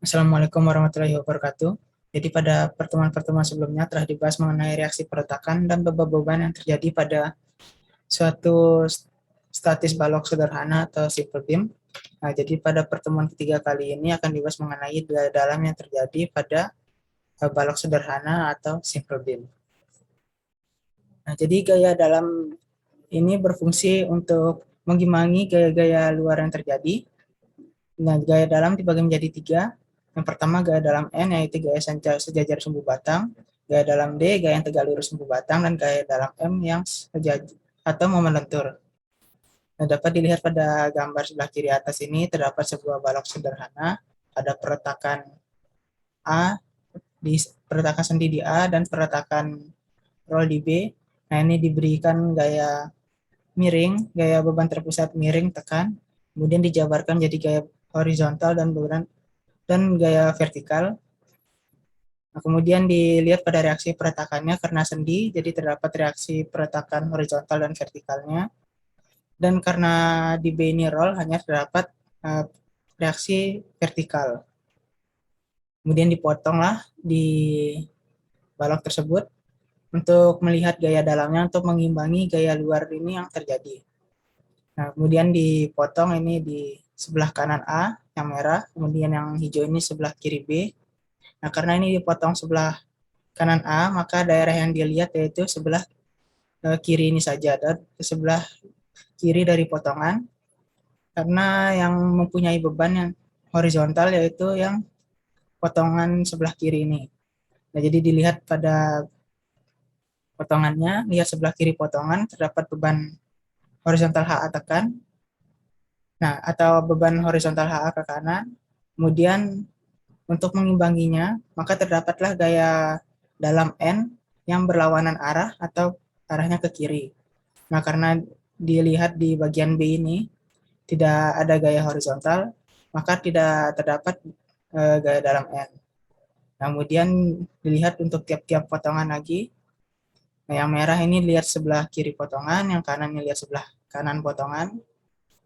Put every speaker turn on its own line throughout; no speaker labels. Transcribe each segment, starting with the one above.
Assalamualaikum warahmatullahi wabarakatuh. Jadi pada pertemuan-pertemuan sebelumnya telah dibahas mengenai reaksi perletakan dan beban-beban yang terjadi pada suatu statis balok sederhana atau simple beam. Nah, jadi pada pertemuan ketiga kali ini akan dibahas mengenai gaya dalam yang terjadi pada balok sederhana atau simple beam. Nah, jadi gaya dalam ini berfungsi untuk mengimbangi gaya-gaya luar yang terjadi. Nah, gaya dalam dibagi menjadi tiga. Yang pertama gaya dalam N, yaitu gaya sejajar sumbu batang. Gaya dalam D, gaya yang tegak lurus sumbu batang. Dan gaya dalam M yang sejajar atau momen lentur. Nah, dapat dilihat pada gambar sebelah kiri atas ini, terdapat sebuah balok sederhana. Ada perletakan A, perletakan sendi di A, dan perletakan roll di B. Nah, ini diberikan gaya miring, gaya beban terpusat miring tekan. Kemudian dijabarkan jadi gaya horizontal dan gaya vertikal. Nah, kemudian dilihat pada reaksi peretakannya karena sendi, jadi terdapat reaksi peretakan horizontal dan vertikalnya. Dan karena di B ini roll, hanya terdapat reaksi vertikal. Kemudian dipotonglah di balok tersebut untuk melihat gaya dalamnya untuk mengimbangi gaya luar ini yang terjadi. Nah, kemudian dipotong ini di sebelah kanan A yang merah, kemudian yang hijau ini sebelah kiri B. Nah, karena ini dipotong sebelah kanan A, maka daerah yang dilihat yaitu sebelah kiri ini saja, dan sebelah kiri dari potongan, karena yang mempunyai beban yang horizontal yaitu yang potongan sebelah kiri ini. Nah, jadi dilihat pada potongannya, lihat sebelah kiri potongan terdapat beban horizontal HA tekan, nah atau beban horizontal HA ke kanan. Kemudian untuk mengimbanginya, maka terdapatlah gaya dalam N yang berlawanan arah atau arahnya ke kiri. Nah, karena dilihat di bagian B ini tidak ada gaya horizontal, maka tidak terdapat gaya dalam N. Nah, kemudian dilihat untuk tiap-tiap potongan lagi. Nah, yang merah ini lihat sebelah kiri potongan, yang kanan ini lihat sebelah kanan potongan.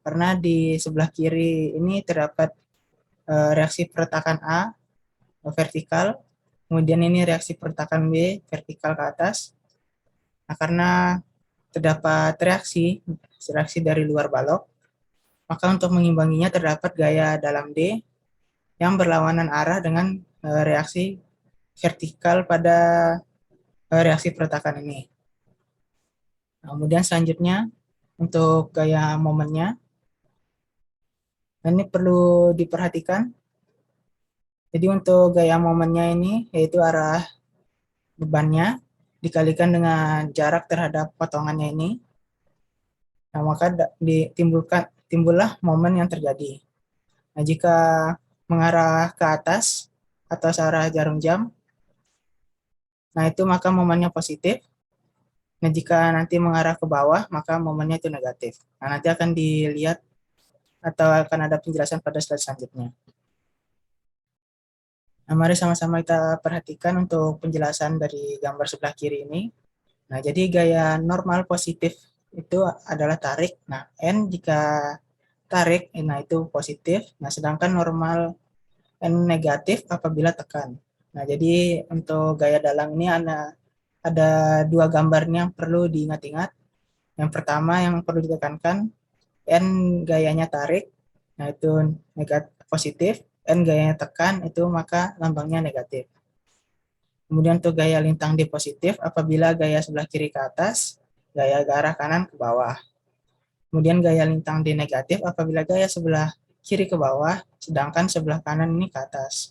Karena di sebelah kiri ini terdapat reaksi peretakan A vertikal, kemudian ini reaksi peretakan B vertikal ke atas. Nah, karena terdapat reaksi dari luar balok, maka untuk mengimbanginya terdapat gaya dalam D yang berlawanan arah dengan reaksi vertikal pada reaksi peretakan ini. Nah, kemudian selanjutnya untuk gaya momennya, ini perlu diperhatikan. Jadi untuk gaya momennya ini yaitu arah bebannya dikalikan dengan jarak terhadap potongannya ini. Nah, maka timbullah momen yang terjadi. Nah, jika mengarah ke atas atau searah jarum jam, nah itu maka momennya positif. Nah, jika nanti mengarah ke bawah, maka momennya itu negatif. Nah, nanti akan dilihat atau akan ada penjelasan pada slide selanjutnya. Nah, mari sama-sama kita perhatikan untuk penjelasan dari gambar sebelah kiri ini. Nah, jadi gaya normal positif itu adalah tarik. Nah, N jika tarik, nah itu positif. Nah, sedangkan normal N negatif apabila tekan. Nah, jadi untuk gaya dalam ini ada dua gambarnya yang perlu diingat-ingat. Yang pertama yang perlu ditekankan, N gayanya tarik, nah itu negatif positif. N gayanya tekan, itu maka lambangnya negatif. Kemudian untuk gaya lintang D positif, apabila gaya sebelah kiri ke atas, gaya ke arah kanan ke bawah. Kemudian gaya lintang D negatif, apabila gaya sebelah kiri ke bawah, sedangkan sebelah kanan ini ke atas.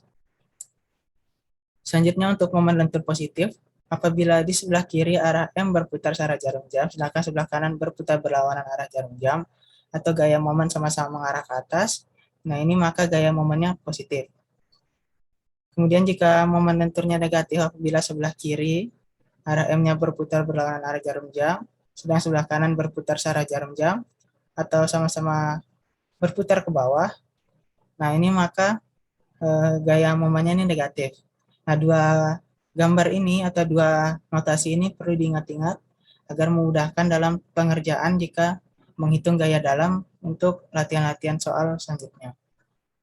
Selanjutnya untuk momen lentur positif, apabila di sebelah kiri arah M berputar searah jarum jam, sedangkan sebelah kanan berputar berlawanan arah jarum jam, atau gaya momen sama-sama mengarah ke atas, nah ini maka gaya momennya positif. Kemudian jika momen lenturnya negatif apabila sebelah kiri arah M-nya berputar berlawanan arah jarum jam, sedang sebelah kanan berputar searah jarum jam, atau sama-sama berputar ke bawah, nah ini maka gaya momennya ini negatif. Nah, dua gambar ini atau dua notasi ini perlu diingat-ingat agar memudahkan dalam pengerjaan jika menghitung gaya dalam untuk latihan-latihan soal selanjutnya.